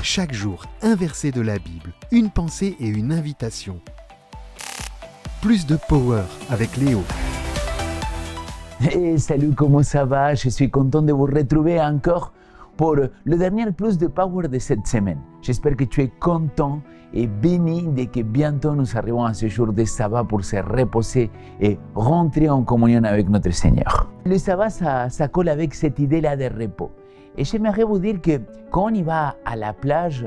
Chaque jour, un verset de la Bible, une pensée et une invitation. Plus de power avec Léo. Hey, salut, comment ça va? Je suis content de vous retrouver encore pour le dernier Plus de Power de cette semaine. J'espère que tu es content et béni de que bientôt nous arrivons à ce jour de sabbat pour se reposer et rentrer en communion avec notre Seigneur. Le sabbat, ça colle avec cette idée-là de repos. Et j'aimerais vous dire que quand on y va à la plage,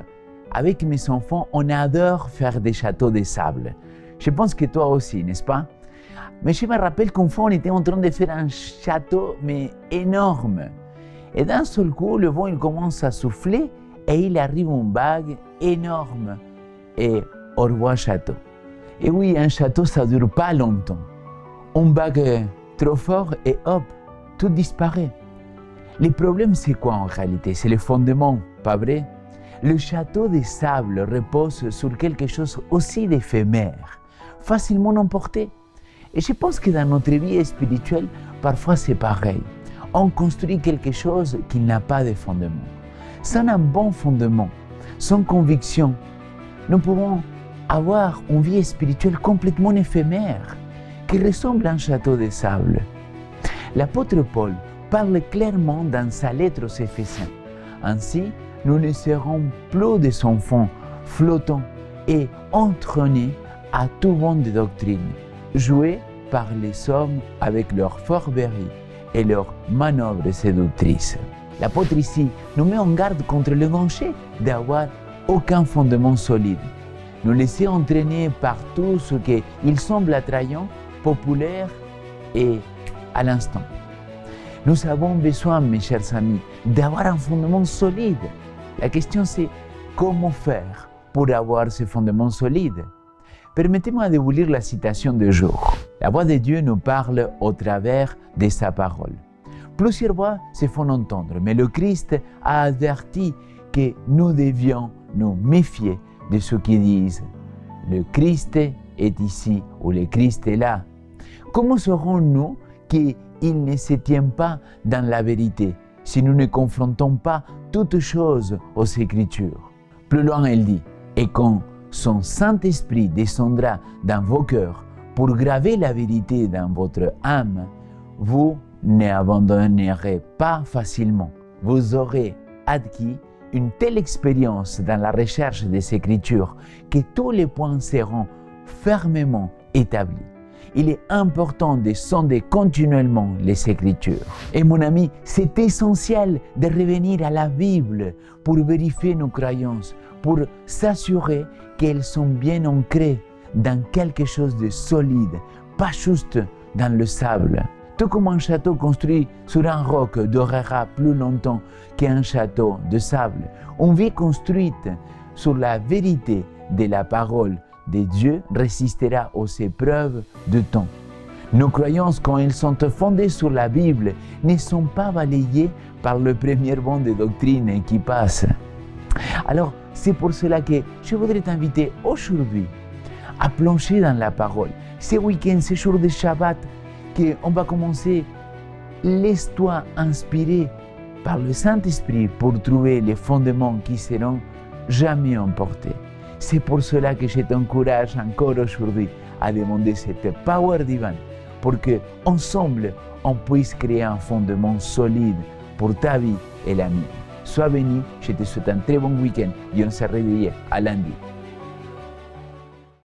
avec mes enfants, on adore faire des châteaux de sable. Je pense que toi aussi, n'est-ce pas? Mais je me rappelle qu'une fois, on était en train de faire un château, mais énorme. Et d'un seul coup, le vent il commence à souffler et il arrive une vague énorme. Et au revoir château. Et oui, un château, ça ne dure pas longtemps. Une vague trop fort et hop, tout disparaît. Le problème, c'est quoi en réalité? C'est le fondement, pas vrai? Le château de sable repose sur quelque chose aussi d'éphémère, facilement emporté. Et je pense que dans notre vie spirituelle, parfois c'est pareil. On construit quelque chose qui n'a pas de fondement. Sans un bon fondement, sans conviction, nous pouvons avoir une vie spirituelle complètement éphémère, qui ressemble à un château de sable. L'apôtre Paul parle clairement dans sa lettre aux Éphésiens. Ainsi, nous ne serons plus des enfants flottants et entraînés à tout vent de doctrine, joués par les hommes avec leur fourberie et leurs manœuvres séductrices. L'apôtre ici nous met en garde contre le danger d'avoir aucun fondement solide. Nous laisser entraîner par tout ce qu'il semble attrayant, populaire et à l'instant. Nous avons besoin, mes chers amis, d'avoir un fondement solide. La question c'est comment faire pour avoir ce fondement solide? Permettez-moi de vous lire la citation du jour. La voix de Dieu nous parle au travers de sa parole. Plusieurs voix se font entendre, mais le Christ a averti que nous devions nous méfier de ceux qui disent « Le Christ est ici » ou « Le Christ est là ». Comment saurons-nous qu'il ne se tient pas dans la vérité si nous ne confrontons pas toutes choses aux Écritures? Plus loin, elle dit « Et quand son Saint-Esprit descendra dans vos cœurs pour graver la vérité dans votre âme, vous n'abandonnerez pas facilement. Vous aurez acquis une telle expérience dans la recherche des Écritures que tous les points seront fermement établis. Il est important de sonder continuellement les Écritures. Et mon ami, c'est essentiel de revenir à la Bible pour vérifier nos croyances, pour s'assurer qu'elles sont bien ancrées dans quelque chose de solide, pas juste dans le sable. Tout comme un château construit sur un roc durera plus longtemps qu'un château de sable. Une vie construite sur la vérité de la parole de Dieu résistera aux épreuves du temps. Nos croyances, quand elles sont fondées sur la Bible, ne sont pas balayées par le premier vent de doctrine qui passe. Alors, c'est pour cela que je voudrais t'inviter aujourd'hui à plonger dans la parole. Ce week-end, ce jour de Shabbat, qu'on va commencer, laisse-toi inspirer par le Saint-Esprit pour trouver les fondements qui seront jamais emportés. C'est pour cela que je t'encourage encore aujourd'hui à demander cette power divine pour que ensemble on puisse créer un fondement solide pour ta vie et la mienne. Sois béni, je te souhaite un très bon week-end et on se réveille à lundi.